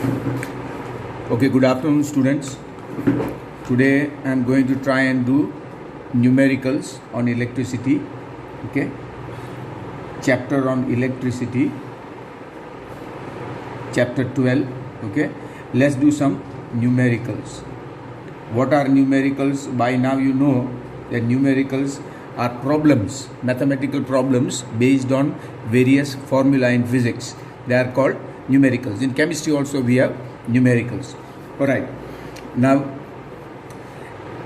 Okay, good afternoon, students. Today I am going to try and do numericals on electricity. Okay, chapter on electricity, chapter 12. Okay, let's do some numericals. What are numericals? By now you know that numericals are problems, mathematical problems based on various formula in physics. They are called numericals. In chemistry also we have numericals. Alright, now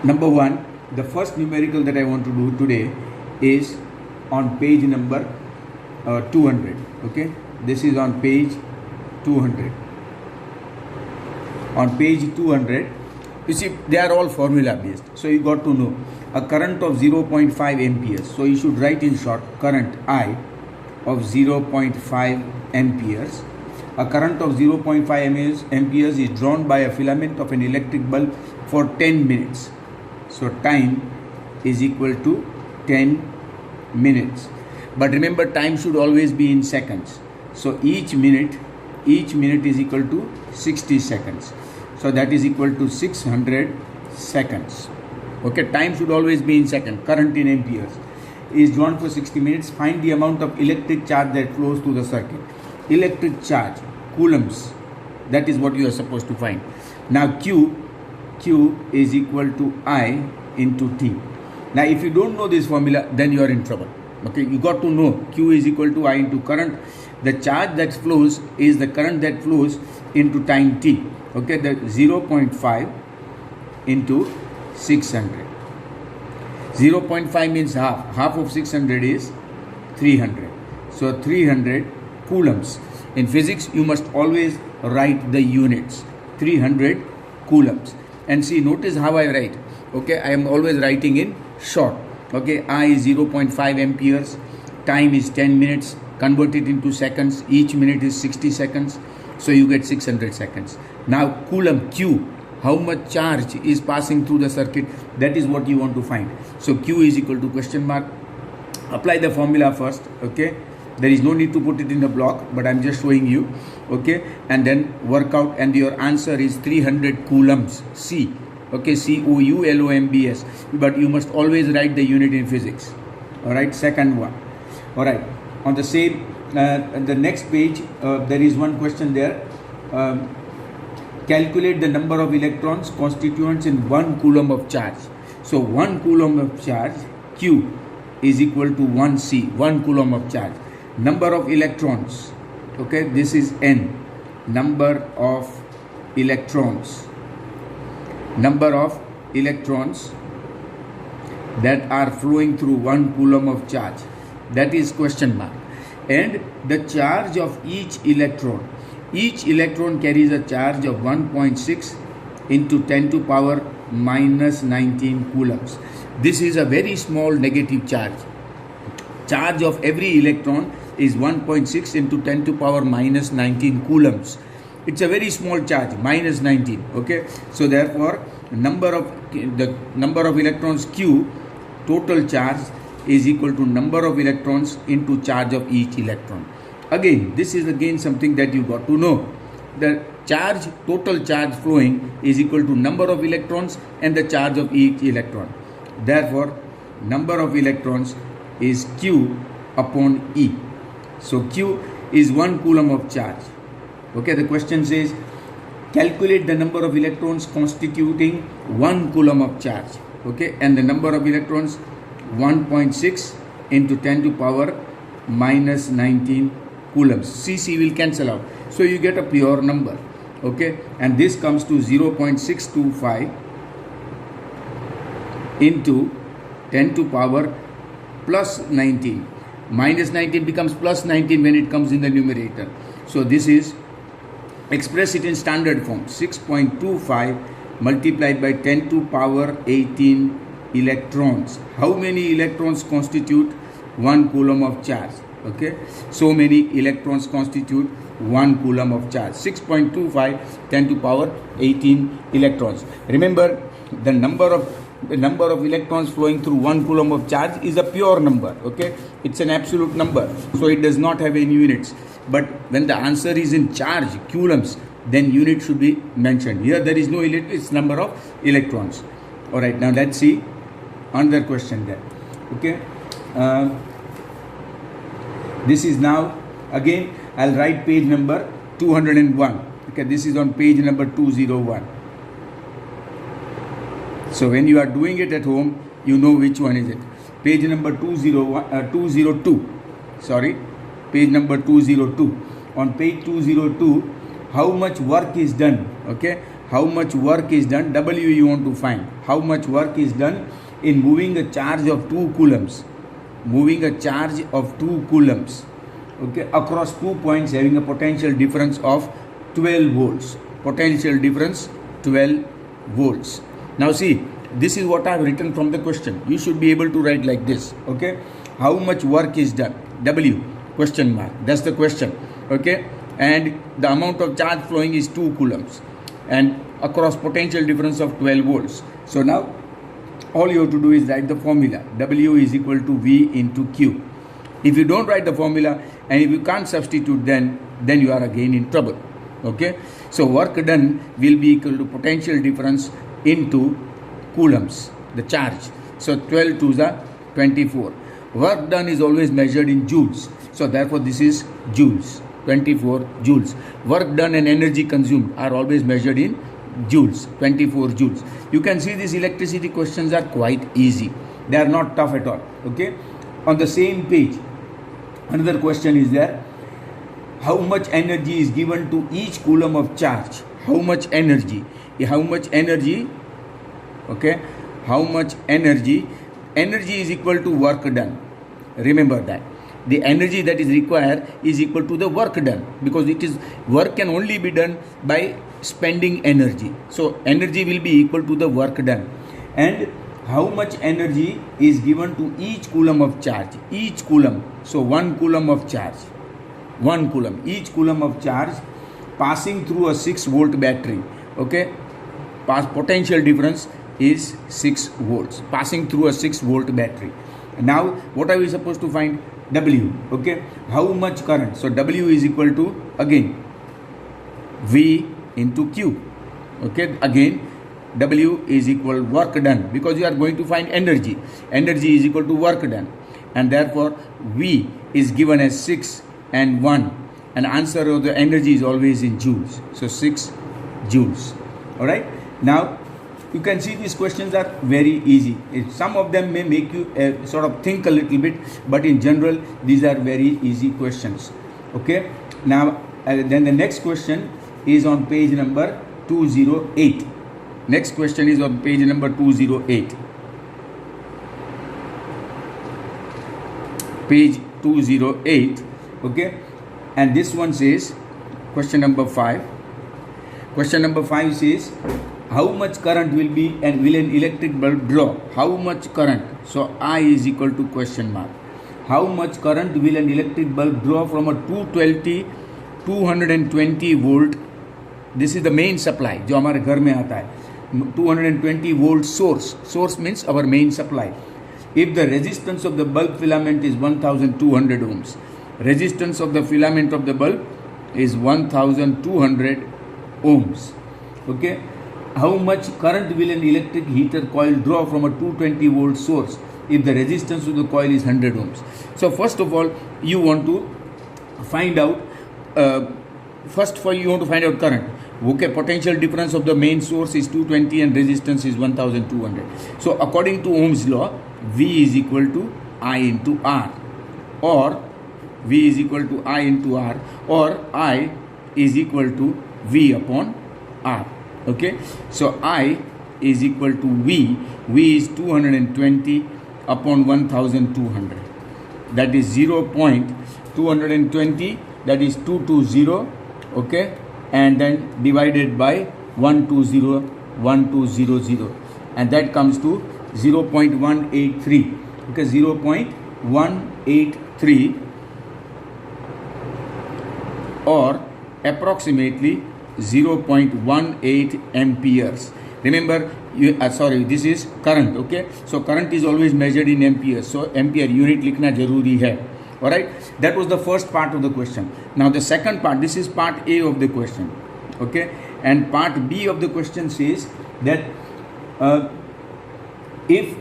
number one, the first numerical that I want to do today is on page number 200. Okay, this is on page 200. On page 200, you see they are all formula based, so you got to know a current of 0.5 amperes. So you should write in short current I of 0.5 amperes. A current of 0.5 amperes is drawn by a filament of an electric bulb for 10 minutes. So time is equal to 10 minutes. But remember, time should always be in seconds. So each minute is equal to 60 seconds. So that is equal to 600 seconds. Okay, time should always be in second. Current in amperes is drawn for 60 minutes. Find the amount of electric charge that flows through the circuit. Electric charge, coulombs, that is what you are supposed to find. Now Q is equal to I into T. Now if you don't know this formula, then you are in trouble. Okay, you got to know Q is equal to I into current. The charge that flows is the current that flows into time T. Okay, the 0.5 into 600. 0.5 means half. Half of 600 is 300. So 300 coulombs. In physics, you must always write the units. 300 coulombs. And see, notice how I write. Okay, I am always writing in short. Okay, I is 0.5 amperes. Time is 10 minutes. Convert it into seconds. Each minute is 60 seconds. So you get 600 seconds. Now coulomb Q, how much charge is passing through the circuit, that is what you want to find. So Q is equal to question mark. Apply the formula first. Okay, there is no need to put it in a block, but I am just showing you. Okay, and then work out, and your answer is 300 coulombs. C. Okay, COULOMBS, but you must always write the unit in physics. Alright, second one. Alright, on the same the next page there is one question there. Calculate the number of electrons constituents in 1 coulomb of charge. So 1 coulomb of charge, Q is equal to 1C, 1 coulomb of charge. Number of electrons, okay, this is N, number of electrons. Number of electrons that are flowing through 1 coulomb of charge, that is question mark. And the charge of each electron carries a charge of 1.6 into 10 to power minus 19 coulombs. This is a very small negative charge. Charge of every electron is 1.6 into 10 to power minus 19 coulombs. It's a very small charge, minus 19. Okay, so therefore the number of electrons Q, total charge, is equal to number of electrons into charge of each electron. Again, this is something that you got to know. The charge, total charge flowing, is equal to number of electrons and the charge of each electron. Therefore, number of electrons is Q upon E. So Q is 1 coulomb of charge. Okay, the question says calculate the number of electrons constituting 1 coulomb of charge. Okay, and the number of electrons 1.6 into 10 to power minus 19 coulombs. CC will cancel out. So you get a pure number. Okay, and this comes to 0.625 into 10 to power plus 19. Minus 19 becomes plus 19 when it comes in the numerator. So this is, express it in standard form, 6.25 multiplied by 10 to power 18 electrons. How many electrons constitute 1 coulomb of charge? Okay, so many electrons constitute 1 coulomb of charge. 6.25 10 to power 18 electrons. Remember, the number of electrons flowing through 1 coulomb of charge is a pure number. Okay, it's an absolute number, so it does not have any units. But when the answer is in charge, coulombs, then unit should be mentioned. Here there is no electron, it's number of electrons. All right, now let's see another question there. Okay, this is now again I'll write page number 201. Okay, this is on page number 201. So when you are doing it at home, you know which one is it. Page number 202. Sorry, page number 202. On page 202, how much work is done? Okay, how much work is done? W you want to find. How much work is done in moving a charge of 2 coulombs? Moving a charge of 2 coulombs. Okay, across 2 points having a potential difference of 12 volts. Potential difference 12 volts. Now see, this is what I have written from the question. You should be able to write like this. Okay, how much work is done? W question mark. That's the question. Okay, and the amount of charge flowing is 2 coulombs and across potential difference of 12 volts. So now all you have to do is write the formula. W is equal to V into Q. If you don't write the formula and if you can't substitute, then you are again in trouble. Okay, so work done will be equal to potential difference into coulombs, the charge. So 12 to the 24. Work done is always measured in joules. So therefore this is joules, 24 joules. Work done and energy consumed are always measured in joules, 24 joules. You can see these electricity questions are quite easy. They are not tough at all. Okay. On the same page, another question is there. How much energy is given to each coulomb of charge? How much energy? How much energy? Okay. How much energy? Energy is equal to work done. Remember that. The energy that is required is equal to the work done, because it is work can only be done by spending energy. So energy will be equal to the work done. And how much energy is given to each coulomb of charge? Each coulomb. So 1 coulomb of charge. 1 coulomb. Each coulomb of charge passing through a 6 volt battery. Okay. Potential difference is 6 volts. Passing through a 6 volt battery. Now what are we supposed to find? W. Okay. How much current? So W is equal to again V into Q. Okay. Again W is equal work done, because you are going to find energy. Energy is equal to work done, and therefore V is given as 6 and 1, and answer of the energy is always in joules. So 6 joules. Alright. Now you can see these questions are very easy. Some of them may make you sort of think a little bit, but in general these are very easy questions. Okay. Now then the next question is on page number 208. Next question is on page number 208. Page 208. Okay. And this one says, question number 5. Question number 5 says, how much current will an electric bulb draw? How much current? So I is equal to question mark. How much current will an electric bulb draw from a 220 volt? This is the main supply जो हमारे घर में आता है. 220 volt source. Source means our main supply. If the resistance of the bulb filament is 1200 ohms, resistance of the filament of the bulb is 1200 ohms. Okay. How much current will an electric heater coil draw from a 220 volt source if the resistance of the coil is 100 ohms? So first of all, you want to find out you want to find out current. Okay, potential difference of the main source is 220 and resistance is 1200. So according to Ohm's law, V is equal to I into R, or V is equal to I into R, or I is equal to V upon R. Okay, so I is equal to V. V is 220 upon 1200. That is 0.220. That is 220. Okay, and then divided by 120, and that comes to 0.183. Okay, 0.183, or approximately 0.18 amperes. Remember, this is current. Okay, so current is always measured in amperes. So ampere unit लिखना जरूरी है. Alright, that was the first part of the question. Now the second part, this is part A of the question. Okay, and part B of the question says that if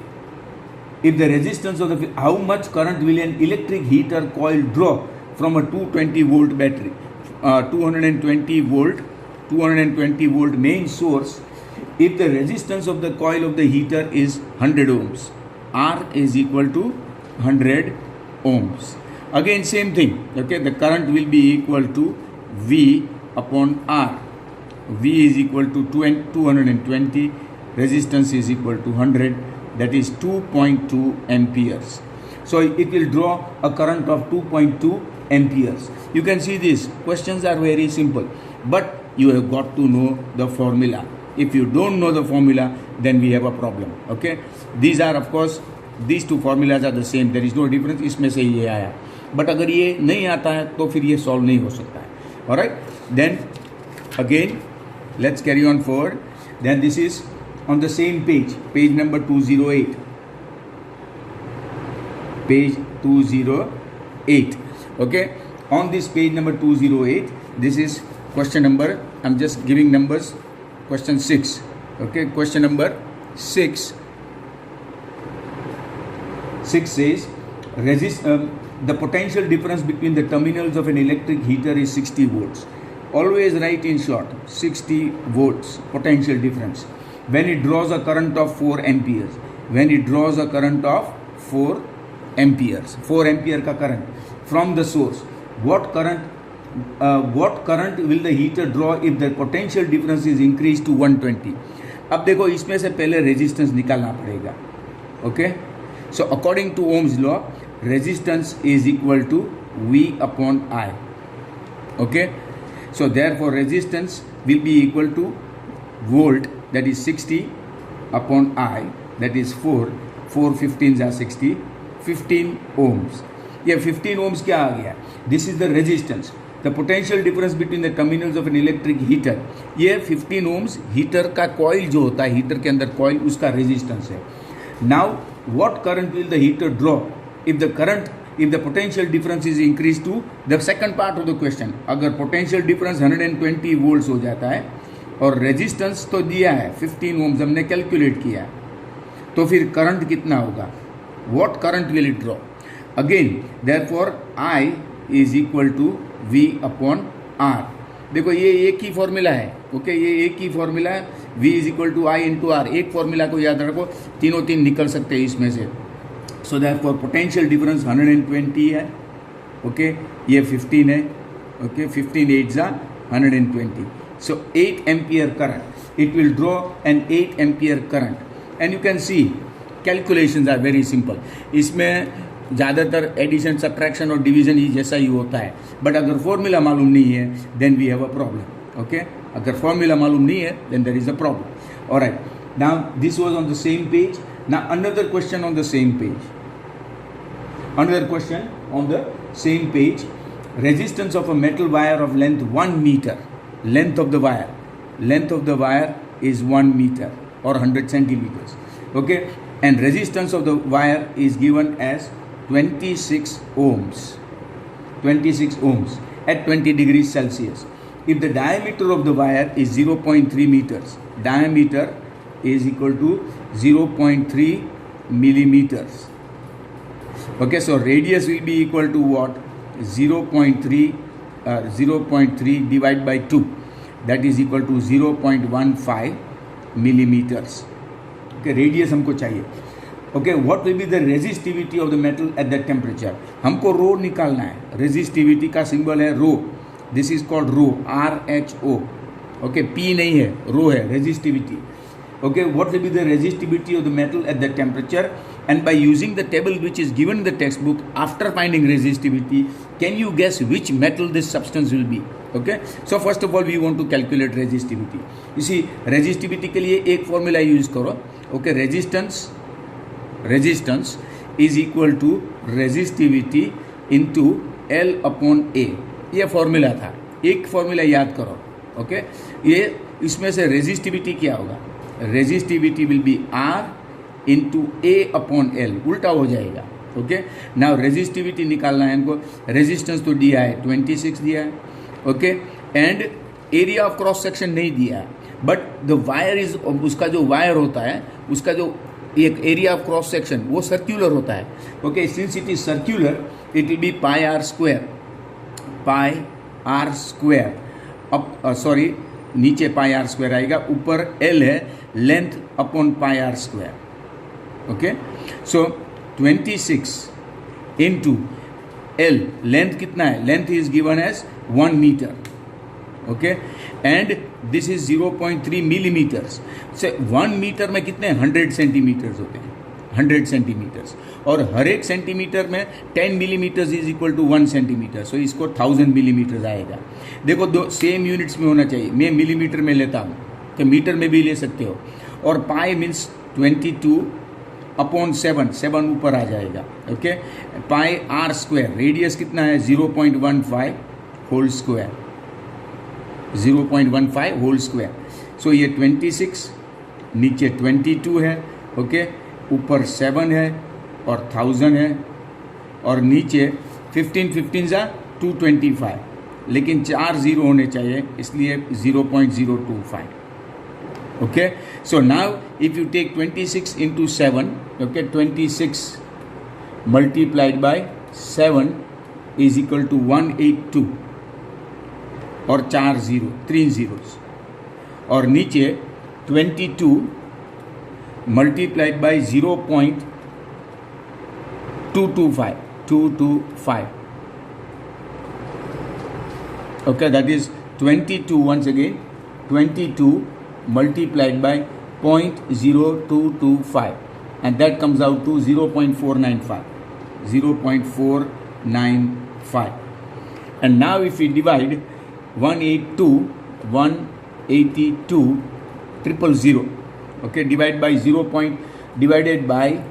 the resistance of the, how much current will an electric heater coil draw from a 220 volt battery, 220 volt main source, if the resistance of the coil of the heater is 100 ohms. R is equal to 100 ohms. Again same thing, okay, the current will be equal to V upon R. V is equal to 220, resistance is equal to 100, that is 2.2 amperes. So it will draw a current of 2.2 amperes. You can see these questions are very simple, but you have got to know the formula. If you don't know the formula, then we have a problem. Okay, these are of course, these two formulas are the same, there is no difference. इसमें से ये आया, but अगर ये नहीं आता है तो फिर ये solve नहीं हो सकता है. Alright, then again let's carry on forward. Then this is on the same page, page number 208. Page 208. Okay, on this page number 208, this is question number, I'm just giving numbers, question 6. Okay, question number 6. 6 says the potential difference between the terminals of an electric heater is 60 volts. Always write in short, 60 volts potential difference. When it draws a current of 4 amperes. When it draws a current of 4 amperes. 4 ampere का current from the source. What current will the heater draw if the potential difference is increased to 120? अब देखो इसमें से पहले resistance निकालना पड़ेगा. Okay? So according to Ohm's law, resistance is equal to V upon I. Okay? So therefore resistance will be equal to volt, that is 60 upon I, that is 4 15s are 60, 15 ohms. ये 15 ohms क्या आ गया? This is the resistance. The potential difference between the terminals of an electric heater. ये 15 ohms heater का coil जो होता है, heater के अंदर coil, उसका resistance है. Now what current will the heater draw if the potential difference is increased to the second part of the question? अगर potential difference 120 volts हो जाता है और resistance तो दिया है 15 ohms हमने calculate किया है, तो फिर current कितना होगा? What current will it draw? Again, therefore I is equal to V upon R. देखो ये एक ही फॉर्मूला है. ओके, ये एक ही फॉर्मूला है. V is equal to I into R. एक फॉर्मूला को याद रखो, तीनों तीन निकल सकते हैं इसमें से. सो देयरफॉर पोटेंशियल डिफरेंस 120 है. ओके, ये 15 है. ओके, 15 8 जा 120. So 8 ampere current, it will draw an 8 ampere current. And you can see calculations are very simple. इसमें ज़्यादातर एडिशन, सब्ट्रैक्शन और डिवीजन ही जैसा ही होता है. बट अगर फॉर्मूला मालूम नहीं है then we have a problem. Okay, अगर फॉर्मूला मालूम नहीं है then there is a problem. Alright, now this was on the same page. Now another question on the same page. Another question on the same page. Resistance of a metal wire of length 1 meter. Length of the wire. Length of the wire is 1 meter or 100 centimeters. Okay, and resistance of the wire is given as 26 ohms. 26 ohms at 20 degrees Celsius. If the diameter of the wire is 0.3 meters, diameter is equal to 0.3 millimeters. Okay, so radius will be equal to what? 0.3 divided by 2, that is equal to 0.15 millimeters. Okay, radius हमको चाहिए. Okay, what will be the resistivity of the metal at that temperature? हमको रो निकालना है. resistivity का symbol है रो. This is called row, RHO. Okay, P नहीं है, रो है, resistivity. Okay, what will be the resistivity of the metal at that temperature? And by using the table which is given in the textbook, after finding resistivity, can you guess which metal this substance will be? Okay, so first of all we want to calculate resistivity. You see, resistivity के लिए एक formula use करो. Okay, resistance is equal to resistivity into L upon A. ये formula था. एक formula याद करो. Okay, ये इसमें से resistivity क्या होगा? Resistivity will be R into A upon L. उल्टा हो जाएगा. ओके, नाउ रेजिस्टिविटी निकालना है हमको. रेजिस्टेंस तो दिया है 26 दिया है. Okay, and area of cross section नहीं दिया है, बट द वायर इज, उसका जो वायर होता है उसका जो एक एरिया ऑफ क्रॉस सेक्शन वो सर्क्यूलर होता है. Okay, since it is circular it will be pi r square, pi r square. अब सॉरी, नीचे पाई आर स्क्वायर आएगा, ऊपर एल है, length upon pi r square. Okay, so 26 into L, length कितना है, length is given as 1 meter. Okay, and this is 0.3 millimeters. से 1 metre में कितने 100 सेंटीमीटर्स होते हैं, 100 सेंटीमीटर्स, और हर एक सेंटीमीटर में 10 millimetres is equal to 1 centimetre. So इसको 1000 मिलीमीटर्स आएगा. देखो दो सेम यूनिट्स में होना चाहिए. मैं मिलीमीटर में लेता हूँ तो मीटर में भी ले सकते हो. और पाई मीन्स 22 अपॉन 7, 7 ऊपर आ जाएगा. Okay, pi r square, radius कितना है 0.15 whole square, 0.15 whole square. So ये 26, नीचे 22 है. ओके, ऊपर 7 है और 1000 है, और नीचे 15 जा 225, लेकिन 4 जीरो होने चाहिए इसलिए 0.025. okay, so now if you take 26 into 7, okay, 26 multiplied by 7 is equal to 182, और 4 जीरो, 3 zeros, और नीचे 22 multiplied by 0.225, okay, that is 22, once again 22 multiplied by 0.0225, and that comes out to 0.495, 0.495. And now if we divide 182 000, okay, divide by 0. Divided by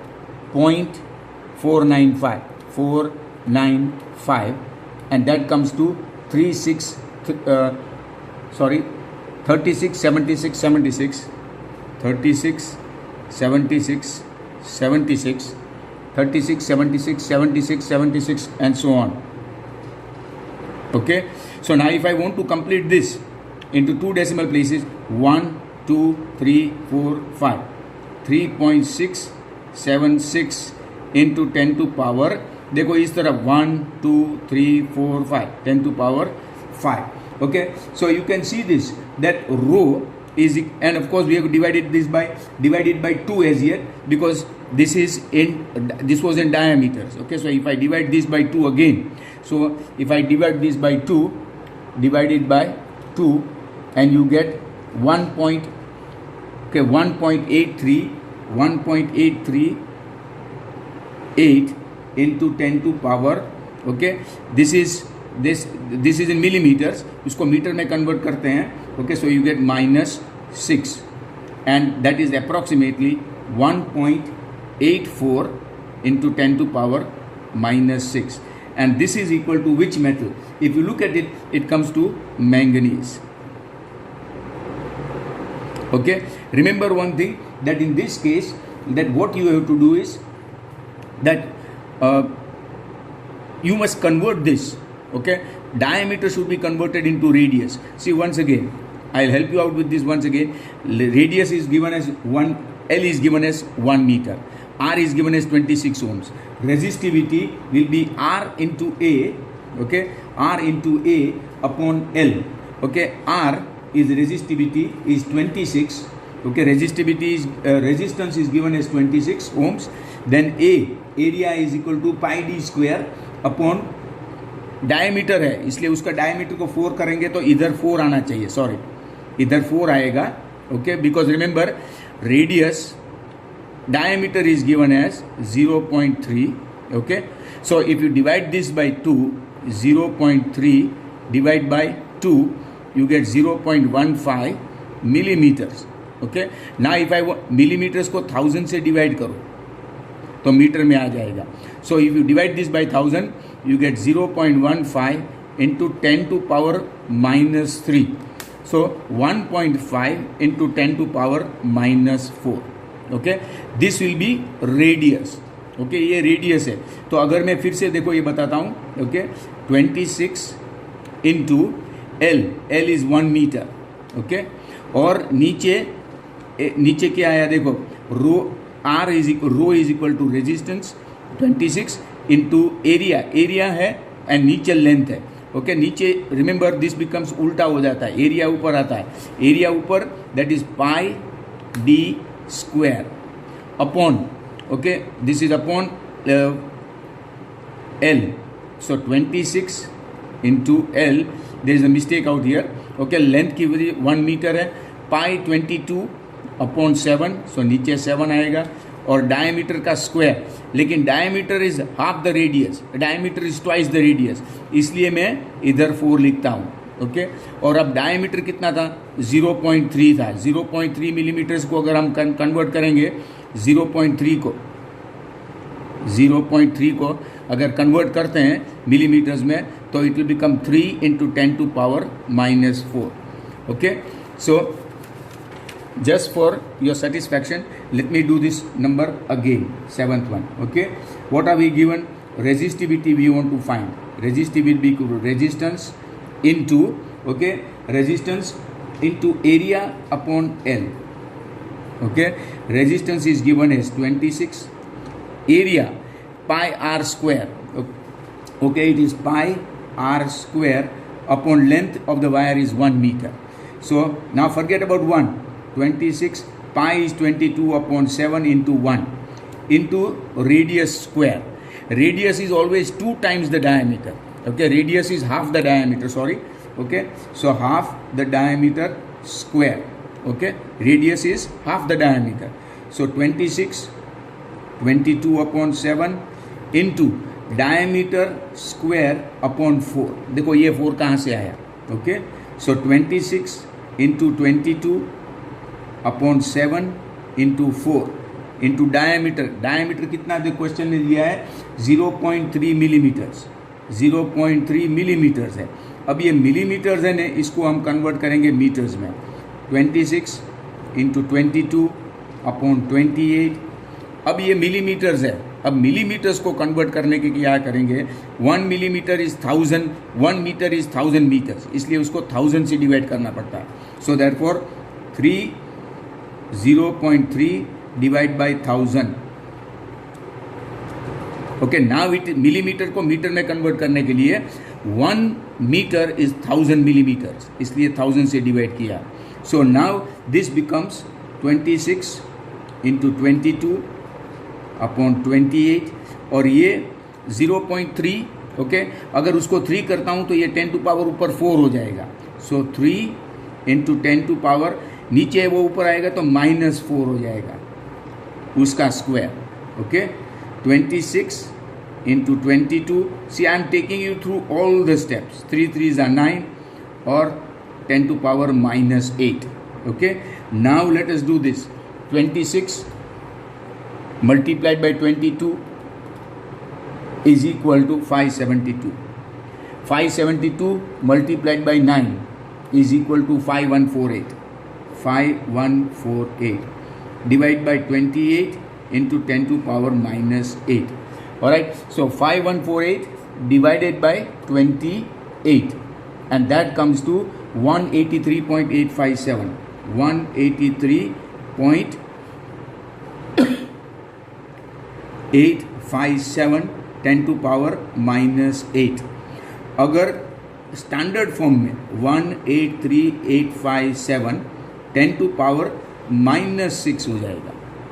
0.495, and that comes to 36 76 76 76 36 76 76 36 76 76 76 and so on. Okay, so now if I want to complete this into two decimal places, 1 2 3 4 5, 3.676 into 10 to power, देखो इस तरफ 1 2 3 4 5, 10 to power 5. Okay, so you can see this, that rho is, and of course we have divided by 2 as yet, because this was in diameters. Okay, so if I divide this by 2 again, so if I divide this by 2, divided by 2, and you get 1.838 into 10 to power, okay, this is in millimeters, इसको metre में convert करते हैं. Okay, so you get -6, and that is approximately 1.84 into 10 to power -6, and this is equal to which metal? If you look at it, it comes to manganese. Okay, remember one thing, that in this case, that what you have to do is that you must convert this. Okay, diameter should be converted into radius. See, once again I'll help you out with this. Once again, radius is given as 1, L is given as 1 meter, R is given as 26 ohms. Resistivity will be R into A, okay, R into A upon L. Okay, R is resistivity is 26. Okay, resistivity is resistance is given as 26 ohms. Then area is equal to pi d square upon diameter है, इसलिए उसका diameter को 4 करेंगे तो इधर 4 आना चाहिए, sorry इधर 4 आएगा. Okay, because remember radius diameter is given as 0.3. Okay, so if you divide this by 2, 0.3 divide by 2, you get 0.15 millimeters. Okay, now if I want millimeters को 1000 से डिवाइड करो तो मीटर में आ जाएगा. So if you divide this by 1000, you get 0.15 into 10 to power -3. So 1.5 into 10 to power -4. Okay, this will be radius. Okay, ये radius है. तो अगर मैं फिर से देखो ये बताता हूँ. Okay, 26 into L is 1 meter, okay. और नीचे क्या आया देखो, rho is equal to resistance 26 into area है एंड नीचे लेंथ है, ओके. नीचे रिमेंबर दिस बिकम्स उल्टा हो जाता है, एरिया ऊपर आता है, एरिया ऊपर that is pi D square upon, okay, this is upon L. So 26 into L, there is a mistake out here, okay. Length की वजह 1 मीटर है, पाई 22 अपॉन 7, सो नीचे 7 आएगा, और डायमीटर का स्क्वायर, लेकिन diameter is half the radius, diameter is twice the radius, इसलिए मैं इधर 4 लिखता हूँ, ओके. और अब डायमीटर कितना था, 0.3 था. 0.3 मिलीमीटर्स को अगर हम कन्वर्ट करेंगे 0.3 को अगर कन्वर्ट करते हैं मिलीमीटर्स में, तो it will become 3 into 10 to power -4, okay. So just for your satisfaction, let me do this number again, 7th one, okay. What are we given? Resistivity we want to find. Resistivity equal to resistance into, okay, resistance into area upon L, okay. Resistance is given as 26, area pi r square, okay, it is pi r square upon length of the wire is 1 meter. So now forget about 1. 26 pi is 22 upon 7 into 1 into radius square. Radius is always 2 times the diameter, okay. Radius is half the diameter, sorry, okay. So half the diameter square, okay. Radius is half the diameter, so 22 upon 7 into diameter square upon 4. देखो ये 4 कहाँ से आया, okay. So 26 into 22 upon 7 into 4 into diameter कितना दे question ने दिया है, 0.3 millimetres, 0.3 millimetres है. अब ये मिलीमीटर्स है ना, इसको हम कन्वर्ट करेंगे मीटर्स में. 26 इंटू 22 अपॉन 28. अब ये मिलीमीटर्स है, अब मिलीमीटर्स को कन्वर्ट करने के क्या करेंगे, 1 millimeter is 1000, 1 meter is 1000 meters, इसलिए उसको 1000 से डिवाइड करना पड़ता है. So therefore 0.3 divide by 1000, okay. Now it millimeter को मीटर में कन्वर्ट करने के लिए 1 मीटर इज 1000 मिलीमीटर्स, इसलिए 1000 से डिवाइड किया. So now this becomes 26 into 22 upon 28, और ये 0.3, ओके. अगर उसको 3 करता हूं तो ये 10 टू पावर ऊपर 4 हो जाएगा. सो 3 इंटू 10 टू पावर, नीचे वो ऊपर आएगा तो -4 हो जाएगा उसका square, okay. 26 into 22, see I am taking you through all the steps, 3 3s are 9 और 10 to power -8, okay. Now let us do this. 26 multiplied by 22 is equal to 572. 572 multiplied by 9 is equal to 5148. 5148 divide by 28 into 10 to power -8. All right, so 5148 divided by 28, and that comes to 183.857. 183.857 10 to power -8. अगर standard form में 183.857 10 to power -6 हो जाएगा,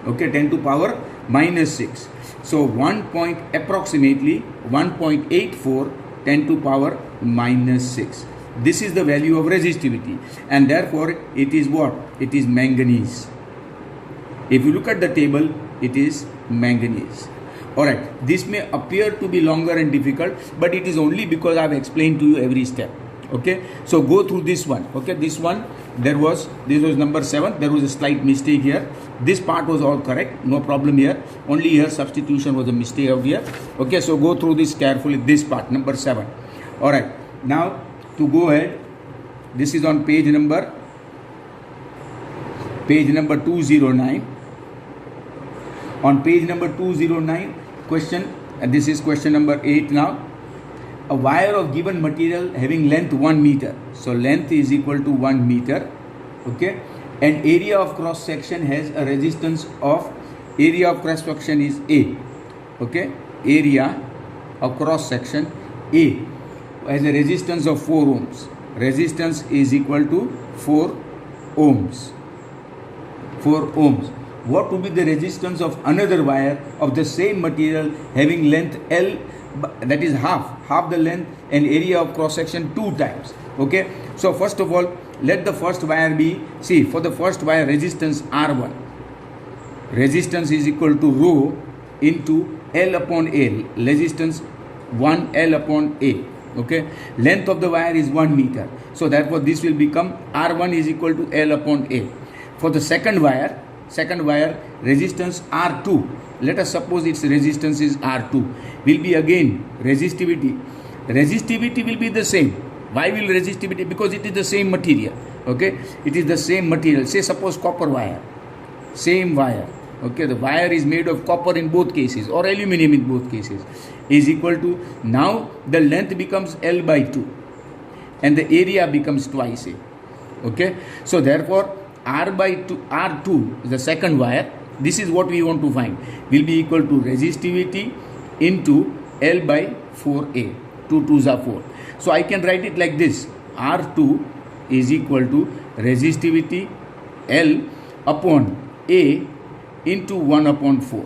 okay. 10 to power -6, so 1.84 10 to power -6. This is the value of resistivity, and therefore it is what, it is manganese. If you look at the table, it is manganese. Alright, this may appear to be longer and difficult, but it is only because I have explained to you every step. Okay, so go through this one. Okay, this one, this was number 7. There was a slight mistake here. This part was all correct, no problem here. Only here substitution was a mistake out here. Okay, so go through this carefully. This part, number 7. Alright, now to go ahead, this is on page number 209. On page number 209, question, and this is question number 8 now. a wire of given material having length 1 meter. So length is equal to 1 meter. Okay, and area of cross section has a resistance of, area of cross section is A. Okay, area of cross section A has a resistance of 4 ohms. Resistance is equal to 4 ohms. 4 ohms. What would be the resistance of another wire of the same material having length L, that is half the length, and area of cross section 2 times. Okay, so first of all, let the first wire be, see, for the first wire resistance R1, resistance is equal to rho into L upon A, resistance 1 L upon A. Okay, length of the wire is 1 meter, so therefore this will become R1 is equal to L upon A. For the second wire resistance R2, let us suppose its resistance is R2, will be again resistivity will be the same. Why will resistivity? Because it is the same material. Okay, it is the same material. Say suppose copper wire, same wire. Okay, the wire is made of copper in both cases or aluminum in both cases, is equal to, now the length becomes L by 2 and the area becomes twice A. Okay, so therefore R2 is the second wire. This is what we want to find, will be equal to resistivity into L by 4A. 2 2s are 4. So I can write it like this: R2 is equal to resistivity L upon A into 1 upon 4.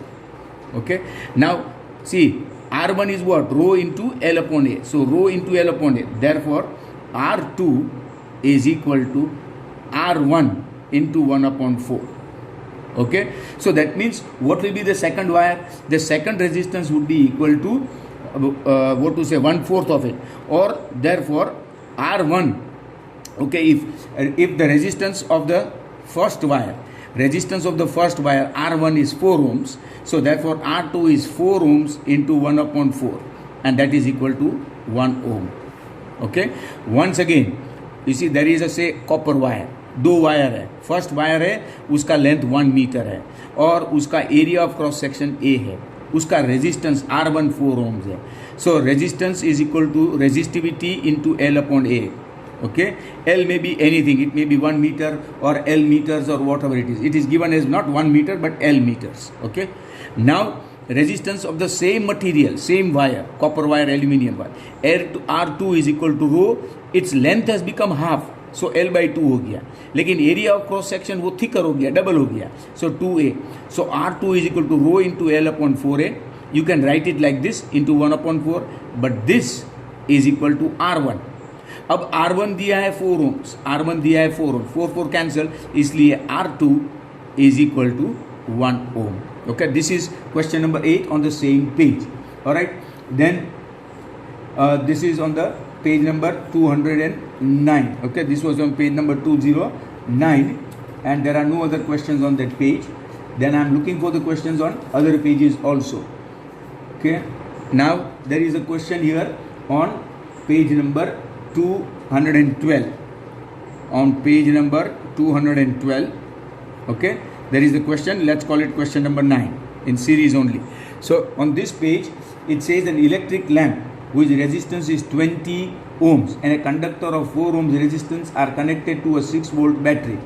Okay, now see, R1 is what? Rho into L upon A. So rho into L upon A. Therefore R2 is equal to R1 into 1 upon 4. Okay, so that means what will be the second wire? The second resistance would be equal to 1/4 of it, or therefore R1. Okay, if the resistance of the first wire R1 is 4 ohms, so therefore R2 is 4 ohms into 1 upon 4, and that is equal to 1 ohm. Okay, once again you see there is a, say, copper wire, 2 wire है, first wire है उसका length 1 meter है और उसका area of cross section A है, उसका resistance R1 4 ohms है. So resistance is equal to resistivity into L upon A. Okay, L may be anything, it may be 1 meter or L meters or whatever it is. It is given as not 1 meter but L meters. Okay, now resistance of the same material, same wire, copper wire, aluminium wire, R2 is equal to rho. Its length has become half, so L by 2 हो गया, लेकिन area of cross section वो thicker हो गया, double हो गया, सो 2A. So R2 is equal to rho into L upon 4A. You can write it like this into 1 upon 4, but this is equal to R1. अब R1 दिया है 4 ohms, R1 दिया है 4 ohms, 4 4 कैंसिल, इसलिए R2 is equal to 1 ohm. Okay, this is question number 8 on the same page. All right, then this is on the page number 209. Okay, this was on page number 209, and there are no other questions on that page. Then I am looking for the questions on other pages also. Okay, now there is a question here on page number 212. On page number 212, okay, there is the question. Let's call it question number 9 in series only. So on this page it says an electric lamp whose resistance is 20 ohms and a conductor of 4 ohms resistance are connected to a 6 volt battery.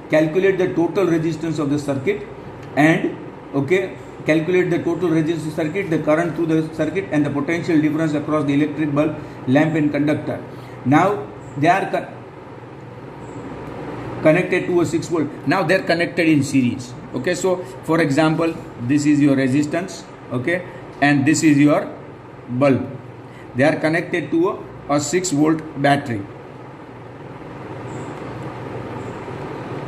Calculate the total resistance of the circuit and, okay, calculate the total resistance circuit, the current through the circuit, and the potential difference across the electric bulb, lamp and conductor. Now they are connected to a 6 volt. Now they are connected in series. Okay, so for example, this is your resistance, okay, and this is your bulb. They are connected to a 6 volt battery.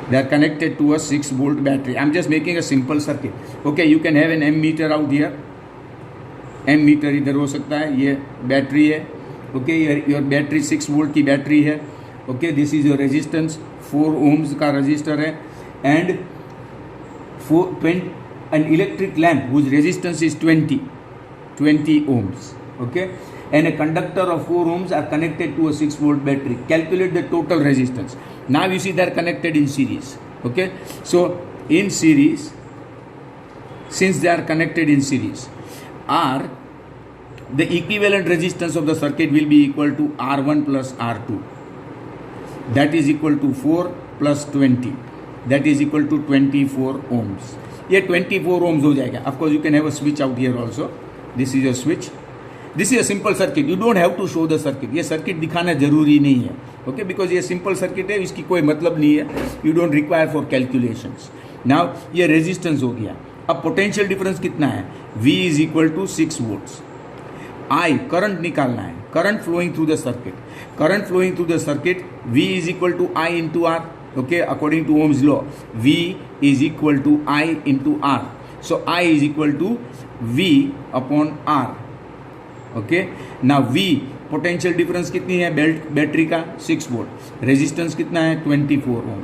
They are connected to a 6 volt battery. I am just making a simple circuit. Okay, you can have an ammeter out here. Ammeter इधर हो सकता है, ये battery है. Okay, your battery 6 volt की battery है. Okay, this is your resistance, 4 ohms का resistor है, and an electric lamp whose resistance is 20 ohms. Okay, and a conductor of 4 ohms are connected to a 6 volt battery. Calculate the total resistance. Now you see they are connected in series. Okay, so in series, since they are connected in series, R the equivalent resistance of the circuit will be equal to R1 plus R2. That is equal to 4 plus 20. That is equal to 24 ohms. ये 24 ohms हो जाएगा. Of course, you can have a switch out here also. This is a switch. This is a simple circuit. You don't have to show the circuit. ये circuit दिखाना जरूरी नहीं है. Okay, because ये simple circuit है, इसकी कोई मतलब नहीं है. You don't require for calculations. Now ये resistance हो गया. अब potential difference कितना है? V is equal to 6 volts. I current निकालना है. Current flowing through the circuit. Current flowing through the circuit. V is equal to I into R. Okay, according to Ohm's law, V is equal to I into R. So I is equal to V upon R. Okay, now V potential difference कितनी है battery का 6 volt. Resistance कितना है 24 ओम.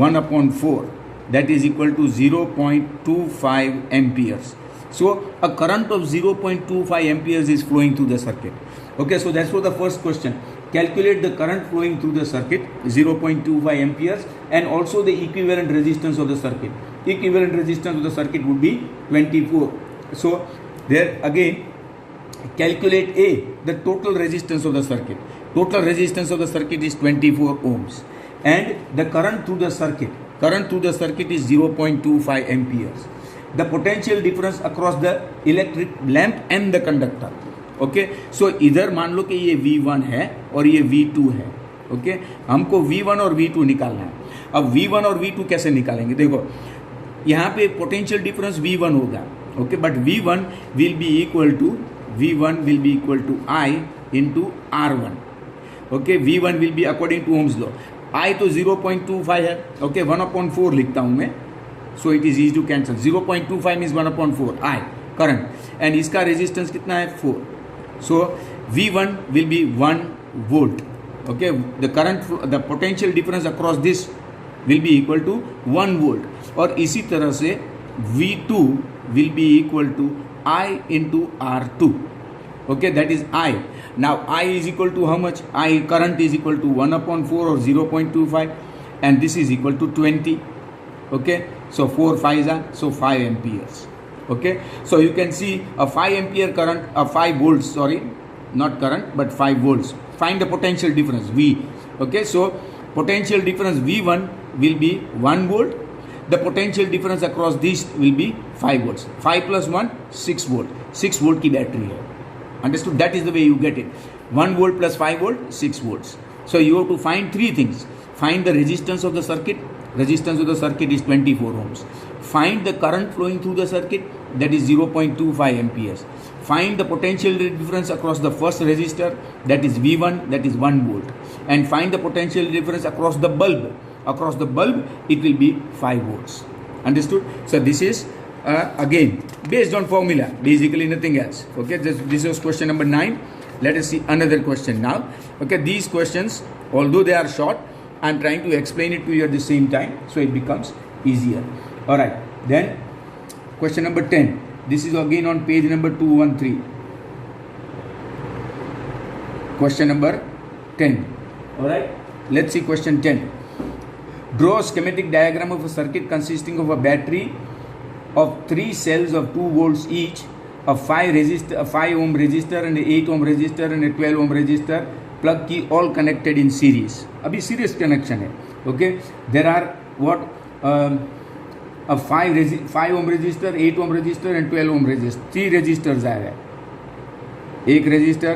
1 upon 4 that is equal to 0.25 amperes. So a current of 0.25 amperes is flowing through the circuit. Okay, so that's for the first question. Calculate the current flowing through the circuit 0.25 amperes and also the equivalent resistance of the circuit. Equivalent resistance of the circuit would be 24. So there again, calculate A, the total resistance of the circuit. Total resistance of the circuit is 24 ohms and the current through the circuit is 0.25 amperes. The potential difference across the electric lamp and the conductor. Okay, so इधर मान लो कि ये V1 है और ये V2 है. Okay, हमको V1 और V2 निकालना है. अब V1 और V2 कैसे निकालेंगे? देखो यहाँ पे पोटेंशियल डिफरेंस V1 होगा. Okay, but V1 will be equal to I into R1. Okay, V1 will be according to ohm's law. I तो 0.25 है. ओके, 1/4 लिखता हूँ मैं. So it is easy to cancel. 0.25 means 1/4 I current एंड इसका resistance कितना है 4. So V1 will be 1 volt. Okay, the potential difference across this will be equal to 1 volt. और इसी तरह से V2 will be equal to I into R2. Okay, that is I. Now I is equal to how much? I current is equal to 1/4 or 0.25 and this is equal to 20. Okay, so 4 5s are, so 5 amperes. Okay, so you can see a 5 ampere current, a 5 volts, sorry, not current but 5 volts. Find the potential difference V. Okay, so potential difference V1 will be 1 volt. The potential difference across these will be 5 volts. 5 plus 1 6 volt. 6 volt की battery है. Understood? That is the way you get it. 1 volt plus 5 volt 6 volts. So you have to find three things. Find the resistance of the circuit. Resistance of the circuit is 24 ohms. Find the current flowing through the circuit, that is 0.25 amperes. Find the potential difference across the first resistor, that is V1, that is 1 volt. And find the potential difference across the bulb. Across the bulb, it will be 5 volts. Understood? So this is again based on formula, basically nothing else. Okay, this was question number 9. Let us see another question now. Okay, these questions, although they are short, I am trying to explain it to you at the same time, so it becomes easier. Alright, then question number 10. This is again on page number 213. Question number 10. Alright, let's see question 10. Draw a schematic diagram of a circuit consisting of a battery of 3 cells of 2 volts each, a 5 ohm resistor and a 8 ohm resistor and a 12 ohm resistor, plug key, all connected in series. अभी series connection है. Okay, there are what a 5 ohm resistor, 8 ohm resistor and 12 ohm resistor. 3 resistors आ रहे हैं. एक resistor,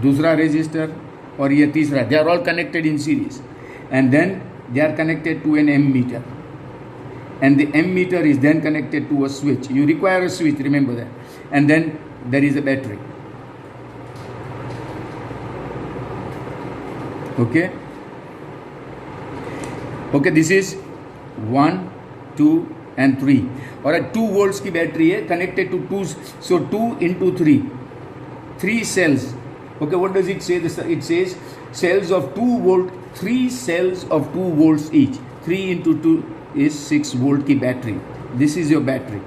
दूसरा resistor और ये तीसरा. They are all connected in series and then they are connected to an ammeter. And the ammeter is then connected to a switch. You require a switch, remember that. And then there is a battery. Okay. Okay, this is 1, 2 and 3. Alright, 2 volts की battery है connected to 2. So 2 into 3. 3 cells. Okay, what does it say? It says cells of 2 volt. 3 cells of 2 volts each. 3 into 2 is 6 volt की battery. This is your battery.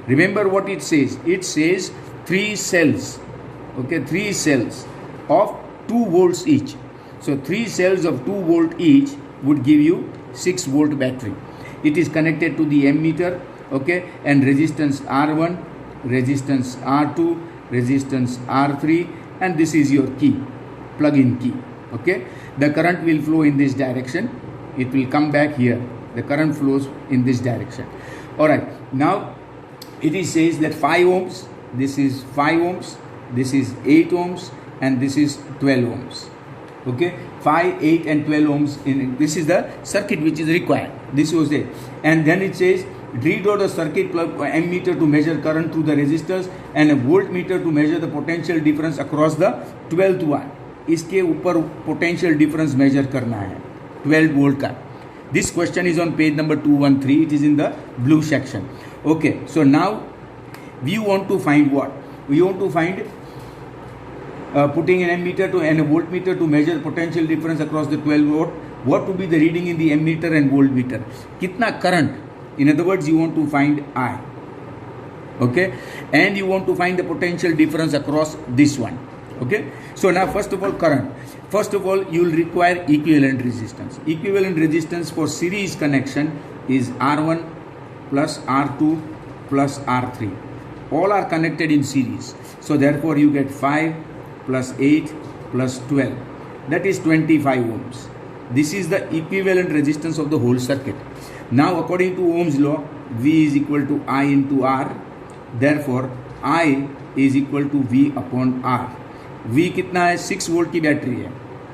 Remember what it says. It says 3 cells. Okay, 3 cells of 2 volts each. So 3 cells of 2 volt each would give you 6 volt battery. It is connected to the ammeter, okay, and resistance R1, resistance R2 resistance R3, and this is your key, plug-in key. Okay, the current will flow in this direction. It will come back here. The current flows in this direction. All right, now it says that 5 ohms, this is 5 ohms, this is 8 ohms, and this is 12 ohms. Okay, 5, 8 and 12 ohms. This is the circuit which is required. This was it. And then it says read out the circuit plug ammeter to measure current through the resistors and a voltmeter to measure the potential difference across the 12th one. इसके ऊपर potential difference measure करना है 12 volt का. This question is on page number 213. It is in the blue section. Okay, so now we want to find what? We want to find putting an ammeter to and a voltmeter to measure potential difference across the 12 volt. What would be the reading in the ammeter and voltmeter? कितना current? In other words, you want to find I. Okay, and you want to find the potential difference across this one. Okay, so now first of all current. First of all, you will require equivalent resistance. Equivalent resistance for series connection is R1 plus R2 plus R3. All are connected in series. So therefore you get 5 plus 8 plus 12. That is 25 ohms. This is the equivalent resistance of the whole circuit. Now according to Ohm's law, V is equal to I into R. Therefore I is equal to V upon R. V कितना है? 6 volt की battery है.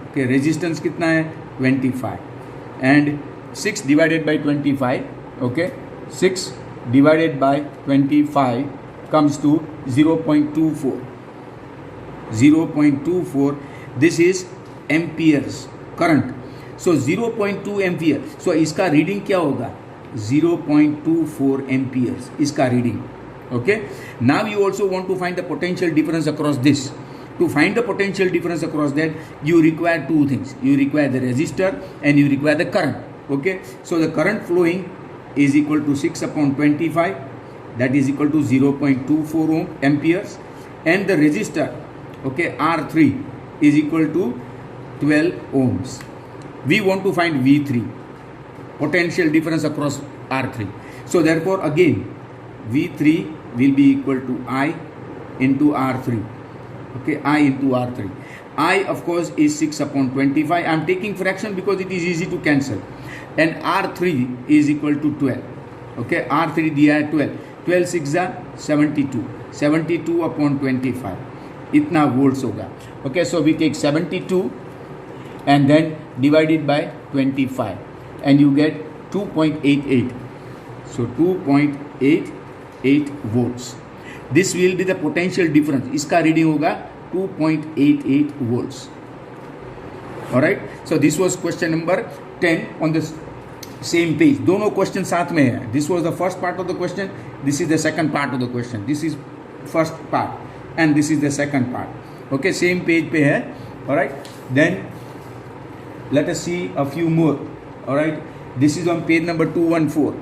Okay, resistance कितना है? 25. And 6 divided by 25. Okay, 6 divided by 25 comes to 0.24. 0.24. This is amperes current. So 0.2 ampere. So इसका reading क्या होगा? 0.24 amperes इसका reading. Okay. Now you also want to find the potential difference across this. To find the potential difference across that, you require two things. You require the resistor and you require the current. Okay. So the current flowing is equal to 6 upon 25. That is equal to 0.24 amperes. And the resistor, okay, R3 is equal to 12 ohms. We want to find V3, potential difference across R3. So therefore again, V3 will be equal to I into R3. Okay, I into R3. I of course is 6 upon 25. I am taking fraction because it is easy to cancel. And R3 is equal to 12. Okay, R3 दिया है 12. 12 6 72. 72 upon 25. इतना volts होगा. Okay, so we take 72 and then divided by 25 and you get 2.88. So 2.88 volts. This will be the potential difference. इसका reading होगा 2.88 volts. Alright. So this was question number 10 on the same page. दोनों question साथ में है. This was the first part of the question. This is the second part of the question. This is first part and this is the second part. Okay. Same page पे है. Alright. Then let us see a few more. Alright. This is on page number 214.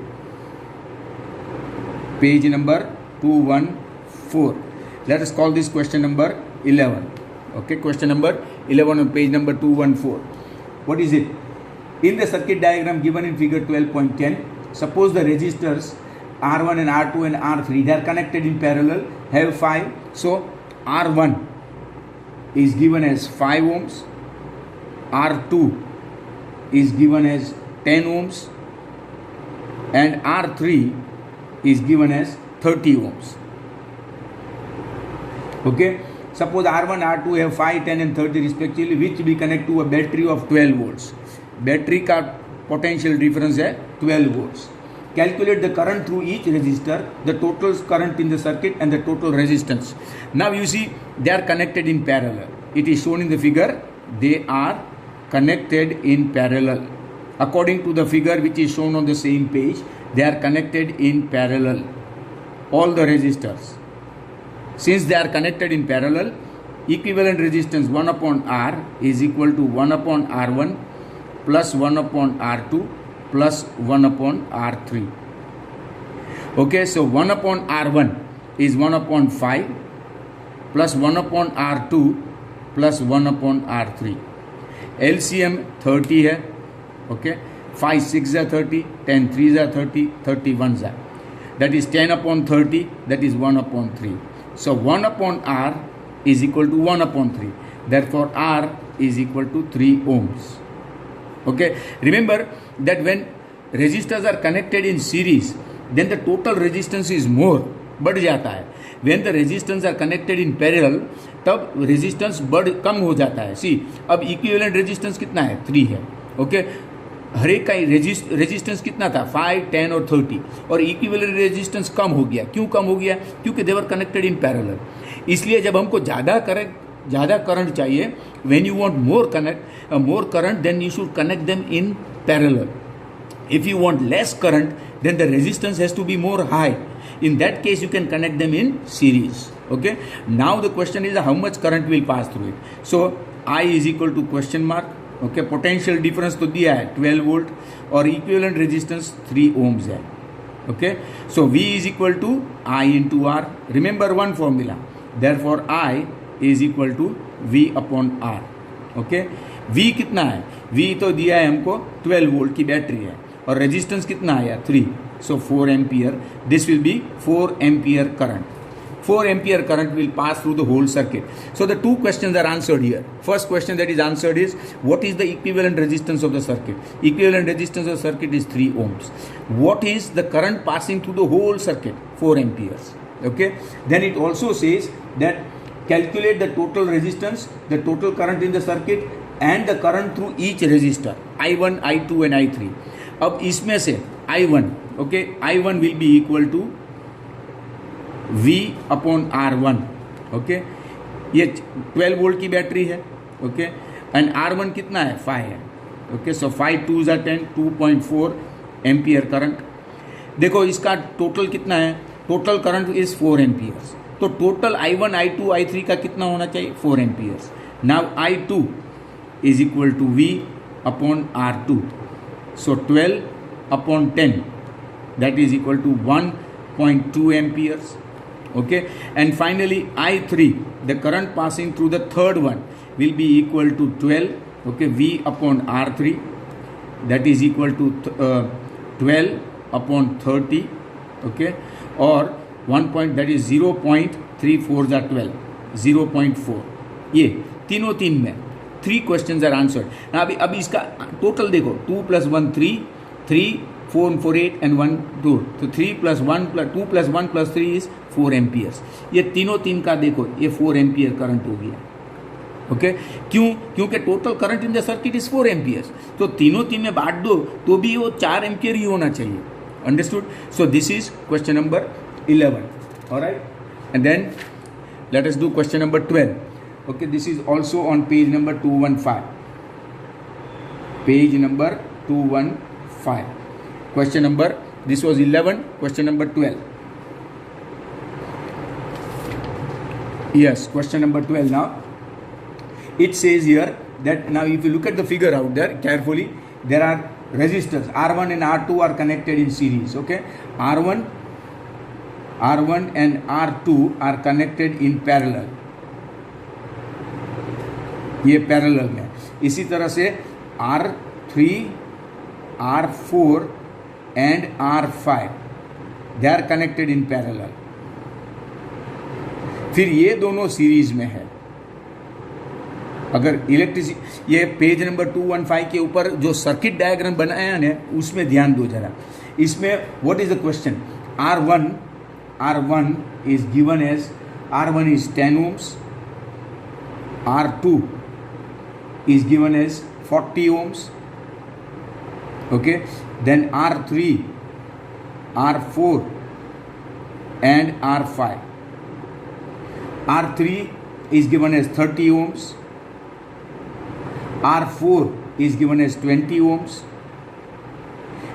Page number 214. Let us call this question number 11. Okay, question number 11 on page number 214. What is it? In the circuit diagram given in figure 12.10, suppose the resistors R1 and R2 and R3, they are connected in parallel, have 5. So R1 is given as 5 ohms, R2 is given as 10 ohms, and R3 is given as 30 ohms. Okay, suppose R1, R2 have 5, 10 and 30 respectively, which we connect to a battery of 12 volts. Battery का potential difference है 12 volts. Calculate the current through each resistor, the total current in the circuit and the total resistance. Now you see they are connected in parallel. It is shown in the figure. They are connected in parallel. According to the figure which is shown on the same page, they are connected in parallel. All the resistors. Since they are connected in parallel, equivalent resistance 1 upon R is equal to 1 upon R1 plus 1 upon R2 plus 1 upon R3. Okay, so 1 upon R1 is 1 upon 5 plus 1 upon R2 plus 1 upon R3. LCM 30 है. Okay, 5 6 are 30, 10 3 are 30, 31 are. That is 10 upon 30, that is 1 upon 3. So 1 upon R is equal to 1 upon 3. Therefore R is equal to 3 ohms. Okay, remember that when resistors are connected in series, then the total resistance is more, बढ़ जाता है. When the resistors are connected in parallel, तब resistance कम हो जाता है. See, अब equivalent resistance कितना है? 3 है. Okay, हर एक का रेजिस्टेंस कितना था? 5, 10 और 30, और इक्विवेलेंट रेजिस्टेंस कम हो गया. क्यों कम हो गया? क्योंकि दे वर कनेक्टेड इन पैरेलल. इसलिए जब हमको ज़्यादा करंट चाहिए, when you want more current then you should connect them in parallel. If you want less current then the resistance has to be more high. In that case, you can connect them in series. Okay. Now the question is how much current will pass through it. So I is equal to question mark. Okay. Potential difference तो दिया है 12 volt और equivalent resistance 3 ohms है. Okay. So V is equal to I into R. Remember one formula. Therefore I is equal to V upon R. Okay. V कितना है? V तो दिया है हमको 12 volt की बैटरी है और रेजिस्टेंस कितना आया? 3. So 4 ampere. This will be 4 ampere current. 4 ampere current will pass through the whole circuit. So the two questions are answered here. First question that is answered is, what is the equivalent resistance of the circuit? Equivalent resistance of the circuit is 3 ohms. What is the current passing through the whole circuit? 4 amperes. Okay. Then it also says that calculate the total resistance, the total current in the circuit and the current through each resistor, I1, I2 and I3. अब इसमें से I1, okay, I1 will be equal to V upon R1. Okay, ये 12 volt की battery है. Okay, and R1 कितना है? 5 है. Okay, so 5 2s are 10, 2.4 ampere current. देखो इसका टोटल कितना है? Total current is 4 amperes. तो टोटल I1, I2, I3 का कितना होना चाहिए? 4 amperes. Now I2 is equal to V upon R2. So 12 upon 10, that is equal to 1.2 amperes. Okay, and finally I3, the current passing through the third one, will be equal to 12. Okay, V upon R3, that is equal to 12 upon 30. Okay, or 1 point, that is 0.34 are 12, 0.4. ये तीन में 3 questions are answered. अभी इसका total देखो, 2 plus 1 3, 3 4 4 8 and 1 2. तो 3 plus 1 plus 2 plus 1 plus 3 is 4 amperes. ये तीन का देखो, ये 4 एम्पियर करंट हो गया. ओके, क्योंकि total current in the circuit is 4 amperes. तो तीन में बांट दो तो भी वो 4 एम्पियर ही होना चाहिए. Understood? So this is question number 11. Alright, and then let us do question number 12. Okay, this is also on page number 215. Page number 215. Question number, this was 11, question number 12. Yes, question number 12 now. It says here that now if you look at the figure out there carefully, there are resistors R1 and R2 are connected in series. Okay, R1 and R2 are connected in parallel. ये parallel में. इसी तरह से R3, R4 and R5 they are connected in parallel. फिर ये दोनों series में है. अगर इलेक्ट्रिसिटी, ये पेज नंबर 215 के ऊपर जो सर्किट डायग्राम बनाया है उसमें ध्यान दो जरा. इसमें what is the question? R1 is given as R1 is 10 ohms, R2 is given as 40 ohms. Okay, then R3, R4 and R5. R3 is given as 30 ohms, R4 is given as 20 ohms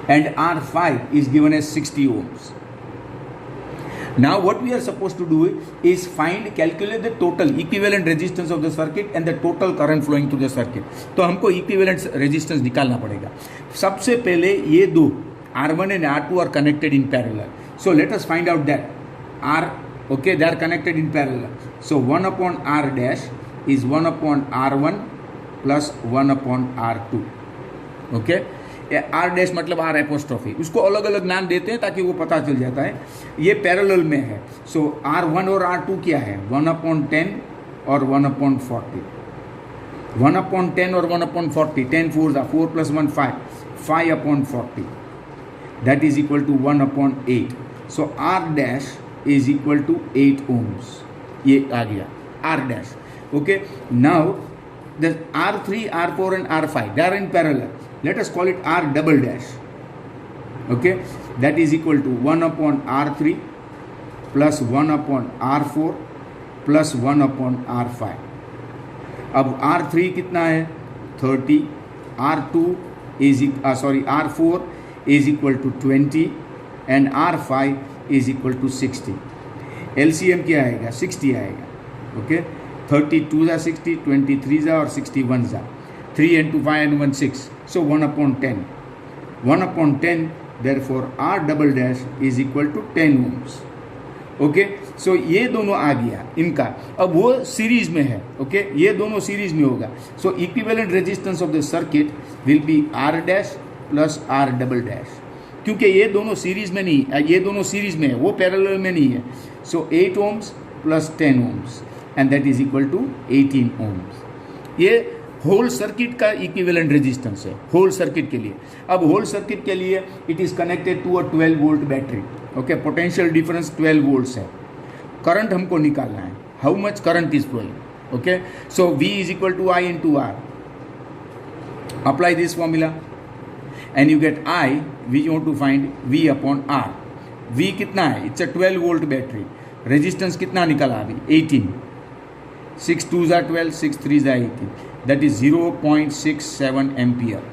and R5 is given as 60 ohms. Now what we are supposed to do is calculate the total equivalent resistance of the circuit and the total current flowing through the circuit. तो हमको equivalent resistance निकालना पड़ेगा. सबसे पहले ये दो R1 and R2 are connected in parallel. So let us find out that okay, they are connected in parallel. So 1 upon R dash is 1 upon R1 plus 1 upon R2. Okay, R dash मतलब R apostrophe, उसको अलग अलग नाम देते हैं ताकि वो पता चल जाता है ये पैरेलल में है। सो R1 और R2 क्या है, 1/10 और 1/40, 1/10 और 1/40, 10 4 4 + 1 5, 5/40, that is equal to 1/8. So R dash is equal to 8 ohms, ये आ गया R dash. Okay, now the R3, R4 and R5, they are in parallel. Let us call it R double dash. Okay, that is equal to 1/R3 plus 1/R4 plus 1/R5. अब R3 कितना है 30, R2 is R4 is equal to 20 and R5 is equal to 60. LCM क्या आएगा 60 आएगा. Okay, 32 जा 60, 23 जा और 61 जा, 3 and 2 5 and 1 6, so 1/10. 1/10, therefore R double dash is equal to 10 ohms. Okay, सो ये दोनों आ गया इनका, अब वो सीरीज में है. ओके, ये दोनों सीरीज में होगा. So equivalent resistance of the circuit will be R dash plus R double dash, क्योंकि ये दोनों सीरीज में नहीं, ये दोनों सीरीज में है, वो पैरेलल में नहीं है. So 8 ohms plus 10 ohms and that is equal to 18 ohms. ये होल सर्किट का इक्विवेलेंट रेजिस्टेंस है होल सर्किट के लिए. अब होल सर्किट के लिए it is connected to a 12 volt battery. Okay, potential difference 12 volts है. करंट हमको निकालना है, how much current is flowing. Okay, so V is equal to I into R. Apply this formula and you get I, we want to find V upon R. V कितना है, it's a 12 volt battery. Resistance कितना निकला अभी 18, 6 2 12, 6 3 18, that is 0.67 ampere.